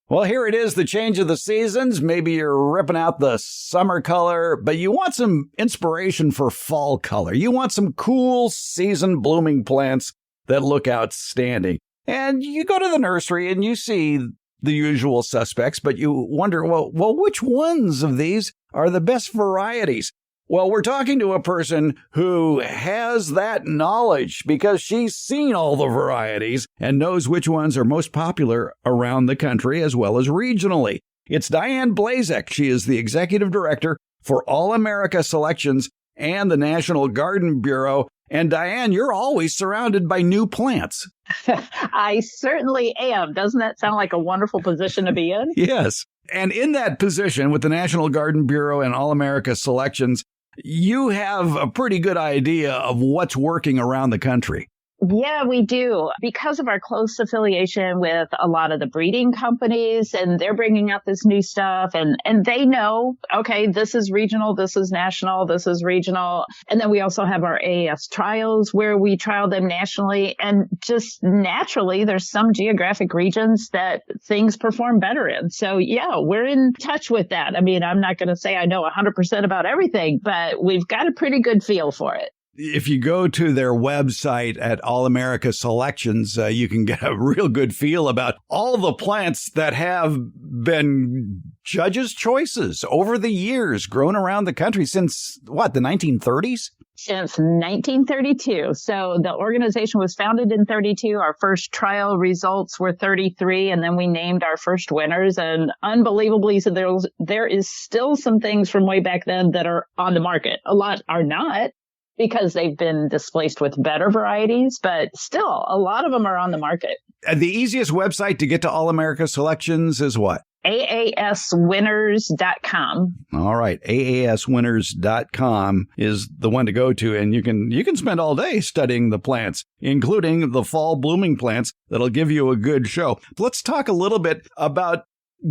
Well, here it is, the change of the seasons. Maybe you're ripping out the summer color, but you want some inspiration for fall color. You want some cool season blooming plants that look outstanding. And you go to the nursery and you see the usual suspects, but you wonder, well, which ones of these are the best varieties? Well, we're talking to a person who has that knowledge because she's seen all the varieties and knows which ones are most popular around the country as well as regionally. It's Diane Blazek. She is the executive director for All America Selections and the National Garden Bureau. And Diane, you're always surrounded by new plants. I certainly am. Doesn't that sound like a wonderful position to be in? Yes. And in that position with the National Garden Bureau and All America Selections, you have a pretty good idea of what's working around the country. Yeah, we do. Because of our close affiliation with a lot of the breeding companies, and they're bringing out this new stuff, and they know, okay, this is regional, this is national, this is regional. And then we also have our AAS trials where we trial them nationally. And just naturally, there's some geographic regions that things perform better in. So yeah, we're in touch with that. I mean, I'm not going to say I know 100% about everything, but we've got a pretty good feel for it. If you go to their website at All America Selections, you can get a real good feel about all the plants that have been judges' choices over the years, grown around the country since, the 1930s? Since 1932. So the organization was founded in 32. Our first trial results were 33, and then we named our first winners. And unbelievably, so there is still some things from way back then that are on the market. A lot are not, because they've been displaced with better varieties, but still, a lot of them are on the market. The easiest website to get to All America Selections is what? aaswinners.com. All right. aaswinners.com is the one to go to, and you can spend all day studying the plants, including the fall blooming plants that'll give you a good show. Let's talk a little bit about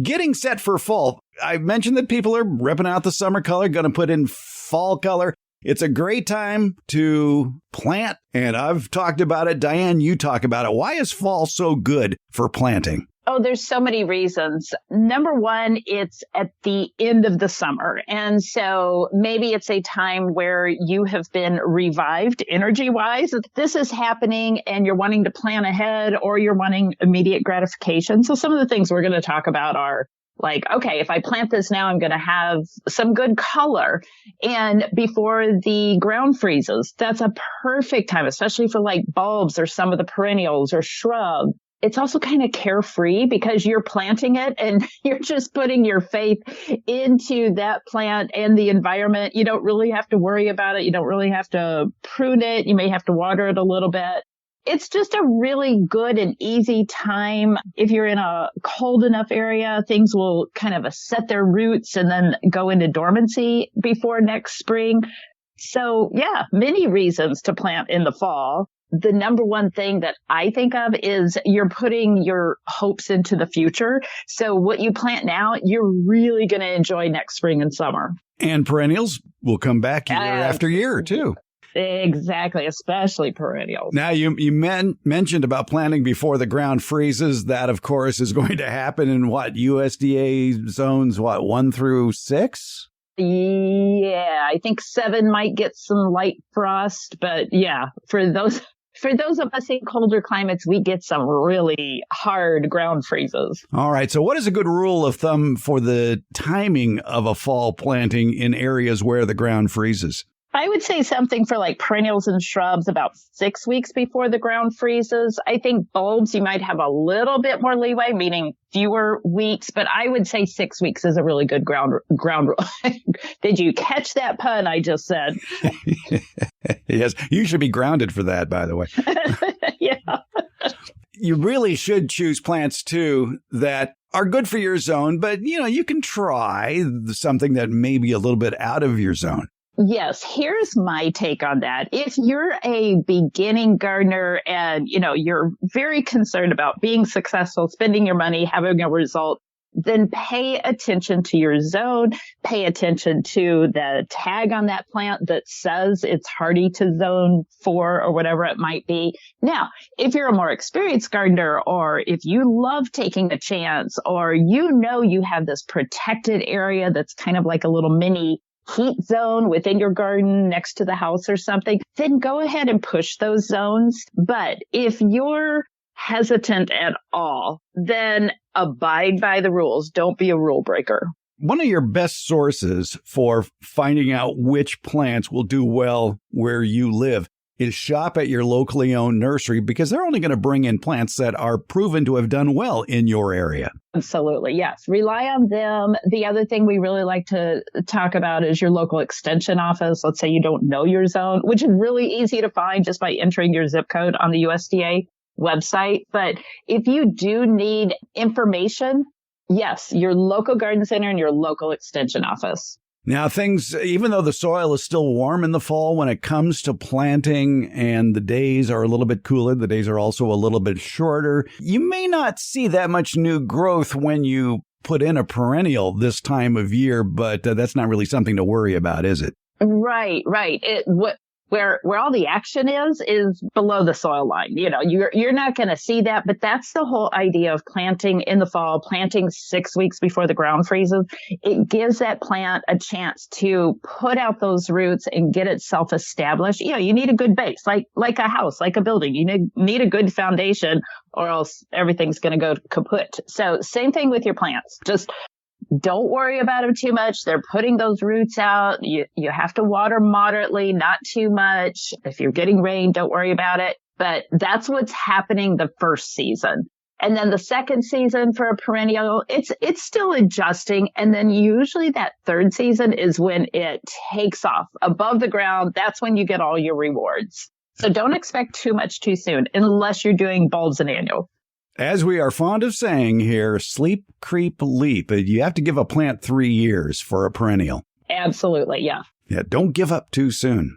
getting set for fall. I mentioned that people are ripping out the summer color, going to put in fall color. It's a great time to plant, and I've talked about it. Diane, you talk about it. Why is fall so good for planting? Oh, there's so many reasons. Number one, it's at the end of the summer. And so maybe it's a time where you have been revived energy-wise. This is happening and you're wanting to plan ahead, or you're wanting immediate gratification. So some of the things we're going to talk about are like, okay, if I plant this now, I'm going to have some good color. And before the ground freezes, that's a perfect time, especially for like bulbs or some of the perennials or shrubs. It's also kind of carefree because you're planting it and you're just putting your faith into that plant and the environment. You don't really have to worry about it. You don't really have to prune it. You may have to water it a little bit. It's just a really good and easy time. If you're in a cold enough area, things will kind of set their roots and then go into dormancy before next spring. So yeah, many reasons to plant in the fall. The number one thing that I think of is you're putting your hopes into the future. So what you plant now, you're really going to enjoy next spring and summer. And perennials will come back year after year too. Exactly, especially perennials. Now, you mentioned about planting before the ground freezes. That, of course, is going to happen in USDA zones, 1 through 6? Yeah, I think 7 might get some light frost, but yeah, for those of us in colder climates, we get some really hard ground freezes. All right. So what is a good rule of thumb for the timing of a fall planting in areas where the ground freezes? I would say something for like perennials and shrubs about 6 weeks before the ground freezes. I think bulbs, you might have a little bit more leeway, meaning fewer weeks, but I would say 6 weeks is a really good ground rule. Did you catch that pun I just said? Yes, you should be grounded for that, by the way. Yeah. You really should choose plants, too, that are good for your zone, but, you can try something that may be a little bit out of your zone. Yes, here's my take on that. If you're a beginning gardener and, you're very concerned about being successful, spending your money, having a result, then pay attention to your zone, pay attention to the tag on that plant that says it's hardy to zone 4 or whatever it might be. Now, if you're a more experienced gardener, or if you love taking a chance, or you have this protected area that's kind of like a little mini heat zone within your garden next to the house or something, then go ahead and push those zones. But if you're hesitant at all, then abide by the rules. Don't be a rule breaker. One of your best sources for finding out which plants will do well where you live is shop at your locally owned nursery, because they're only going to bring in plants that are proven to have done well in your area. Absolutely. Yes. Rely on them. The other thing we really like to talk about is your local extension office. Let's say you don't know your zone, which is really easy to find just by entering your zip code on the USDA website. But if you do need information, yes, your local garden center and your local extension office. Now, things, even though the soil is still warm in the fall, when it comes to planting and the days are a little bit cooler, the days are also a little bit shorter, you may not see that much new growth when you put in a perennial this time of year, but that's not really something to worry about, is it? Right. Where all the action is below the soil line. You're not going to see that, but that's the whole idea of planting in the fall, planting 6 weeks before the ground freezes. It gives that plant a chance to put out those roots and get itself established. You need a good base, like a house, like a building. You need a good foundation, or else everything's going to go kaput. So same thing with your plants. Just don't worry about them too much. They're putting those roots out. You have to water moderately, not too much. If you're getting rain, don't worry about it. But that's what's happening the first season. And then the second season for a perennial, it's still adjusting. And then usually that third season is when it takes off above the ground. That's when you get all your rewards. So don't expect too much too soon, unless you're doing bulbs and annual. As we are fond of saying here, sleep, creep, leap. You have to give a plant 3 years for a perennial. Absolutely, yeah. Yeah, don't give up too soon.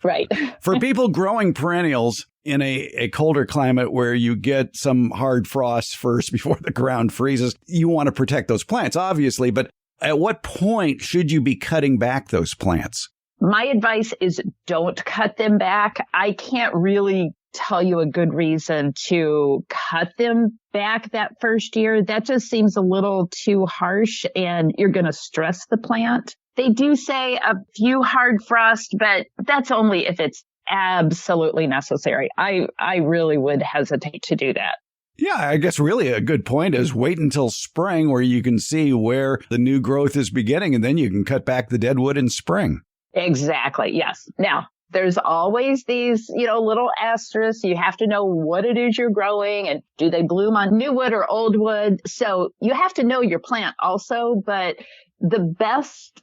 Right. For people growing perennials in a colder climate where you get some hard frosts first before the ground freezes, you want to protect those plants, obviously. But at what point should you be cutting back those plants? My advice is don't cut them back. I can't really tell you a good reason to cut them back that first year. That just seems a little too harsh, and you're going to stress the plant. They do say a few hard frosts, but that's only if it's absolutely necessary. I really would hesitate to do that. Yeah, I guess really a good point is wait until spring, where you can see where the new growth is beginning, and then you can cut back the dead wood in spring. Exactly. Yes. Now, there's always these, little asterisks. You have to know what it is you're growing, and do they bloom on new wood or old wood? So you have to know your plant also, but the best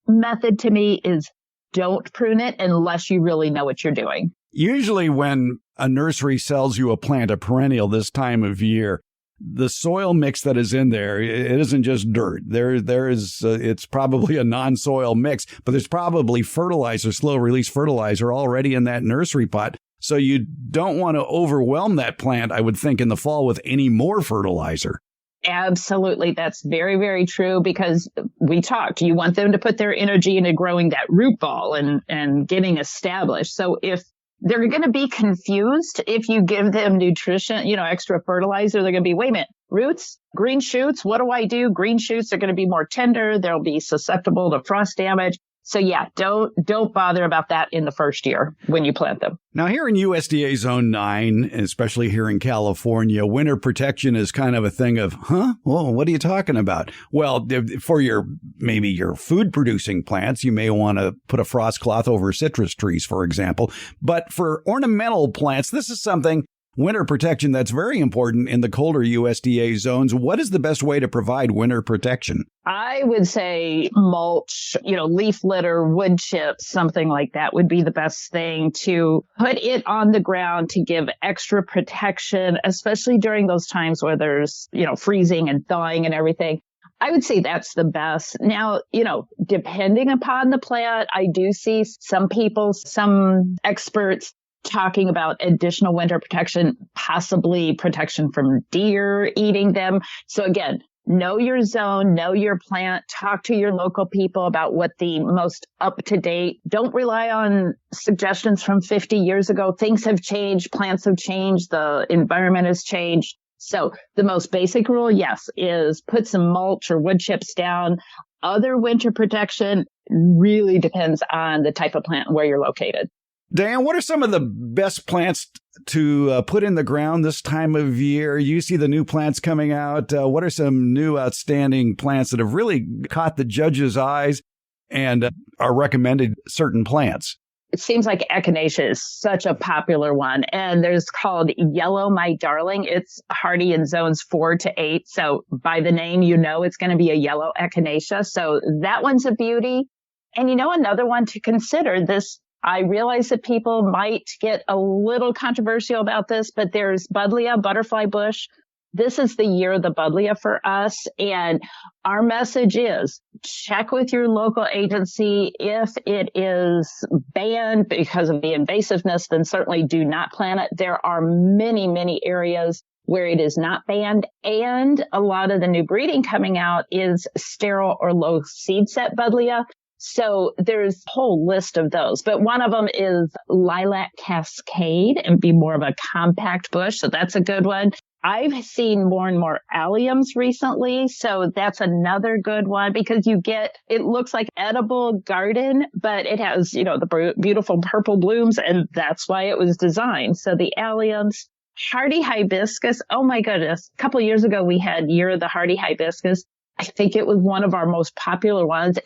method to me is don't prune it unless you really know what you're doing. Usually when a nursery sells you a plant, a perennial this time of year, the soil mix that is in there, it isn't just dirt. It's probably a non-soil mix, but there's probably fertilizer, slow-release fertilizer already in that nursery pot. So you don't want to overwhelm that plant, I would think, in the fall with any more fertilizer. Absolutely. That's very, very true, because we talked, you want them to put their energy into growing that root ball and getting established. So if they're going to be confused if you give them nutrition, extra fertilizer. They're going to be, wait a minute, roots, green shoots, what do I do? Green shoots are going to be more tender. They'll be susceptible to frost damage. So yeah, don't bother about that in the first year when you plant them. Now here in USDA Zone 9, especially here in California, winter protection is kind of a thing of, well, what are you talking about? Well, for maybe your food producing plants, you may want to put a frost cloth over citrus trees, for example. But for ornamental plants, this is something, winter protection, that's very important in the colder USDA zones. What is the best way to provide winter protection? I would say mulch, leaf litter, wood chips, something like that would be the best thing to put it on the ground to give extra protection, especially during those times where there's, freezing and thawing and everything. I would say that's the best. Now, depending upon the plant, I do see some experts talking about additional winter protection, possibly protection from deer eating them. So again, know your zone, know your plant, talk to your local people about what the most up to date. Don't rely on suggestions from 50 years ago. Things have changed. Plants have changed. The environment has changed. So the most basic rule, yes, is put some mulch or wood chips down. Other winter protection really depends on the type of plant and where you're located. Diane, what are some of the best plants to put in the ground this time of year? You see the new plants coming out. What are some new outstanding plants that have really caught the judge's eyes and are recommended certain plants? It seems like echinacea is such a popular one. And there's called Yellow My Darling. It's hardy in zones 4 to 8. So by the name, you know it's going to be a yellow echinacea. So that one's a beauty. And another one to consider, this, I realize that people might get a little controversial about this, but there's Buddleia, butterfly bush. This is the year of the Buddleia for us. And our message is check with your local agency. If it is banned because of the invasiveness, then certainly do not plant it. There are many, many areas where it is not banned. And a lot of the new breeding coming out is sterile or low seed set Buddleia. So there's a whole list of those, but one of them is Lilac Cascade and be more of a compact bush. So that's a good one. I've seen more and more alliums recently. So that's another good one because it looks like edible garden, but it has, the beautiful purple blooms, and that's why it was designed. So the alliums, hardy hibiscus. Oh my goodness. A couple of years ago, we had Year of the Hardy Hibiscus. I think it was one of our most popular ones.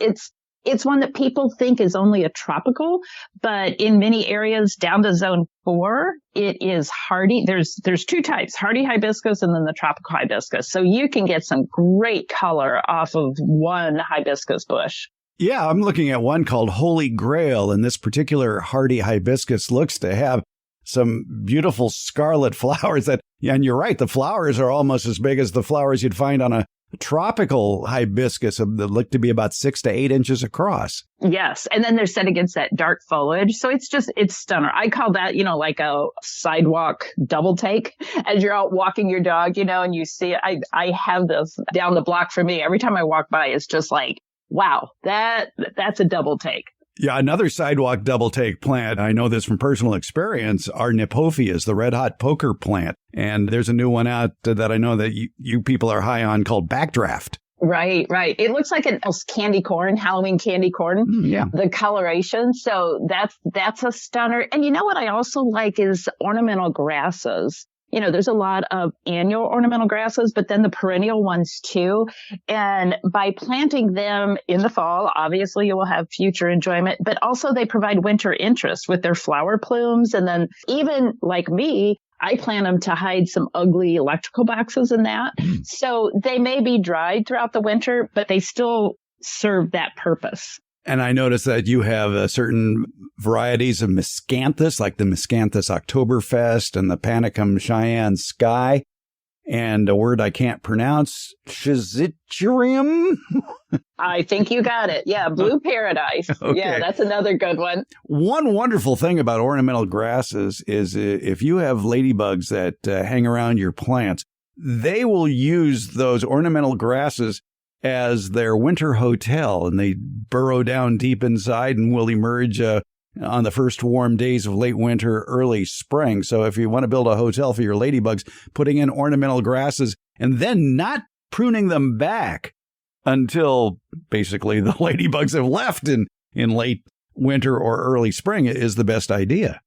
It's one that people think is only a tropical, but in many areas down to zone 4, it is hardy. There's 2 types, hardy hibiscus and then the tropical hibiscus. So you can get some great color off of one hibiscus bush. Yeah, I'm looking at one called Holy Grail, and this particular hardy hibiscus looks to have some beautiful scarlet flowers and you're right, the flowers are almost as big as the flowers you'd find on a tropical hibiscus that look to be about 6 to 8 inches across. Yes. And then they're set against that dark foliage. So it's stunner. I call that, like a sidewalk double take as you're out walking your dog, and you see, I have this down the block for me. Every time I walk by, it's just like, wow, that's a double take. Yeah, another sidewalk double take plant, I know this from personal experience, are Nipophias, the red hot poker plant. And there's a new one out that I know that you people are high on called Backdraft. Right. It looks like an candy corn, Halloween candy corn. Yeah. The coloration. So that's a stunner. And what I also like is ornamental grasses. There's a lot of annual ornamental grasses, but then the perennial ones too. And by planting them in the fall, obviously you will have future enjoyment, but also they provide winter interest with their flower plumes. And then even like me, I plant them to hide some ugly electrical boxes in that. So they may be dried throughout the winter, but they still serve that purpose. And I noticed that you have certain varieties of miscanthus, like the Miscanthus Oktoberfest and the Panicum Cheyenne Sky, and a word I can't pronounce, Schiziturium. I think you got it. Yeah, Blue Paradise. Okay. Yeah, that's another good one. One wonderful thing about ornamental grasses is if you have ladybugs that hang around your plants, they will use those ornamental grasses as their winter hotel, and they burrow down deep inside and will emerge on the first warm days of late winter, early spring. So if you want to build a hotel for your ladybugs, putting in ornamental grasses and then not pruning them back until basically the ladybugs have left in late winter or early spring is the best idea.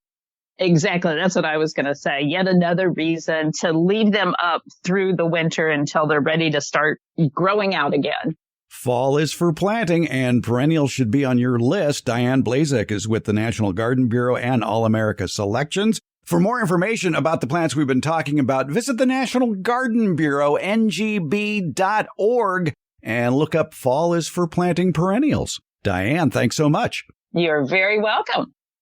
Exactly. That's what I was going to say. Yet another reason to leave them up through the winter until they're ready to start growing out again. Fall is for planting, and perennials should be on your list. Diane Blazek is with the National Garden Bureau and All America Selections. For more information about the plants we've been talking about, visit the National Garden Bureau, ngb.org, and look up Fall is for Planting Perennials. Diane, thanks so much. You're very welcome.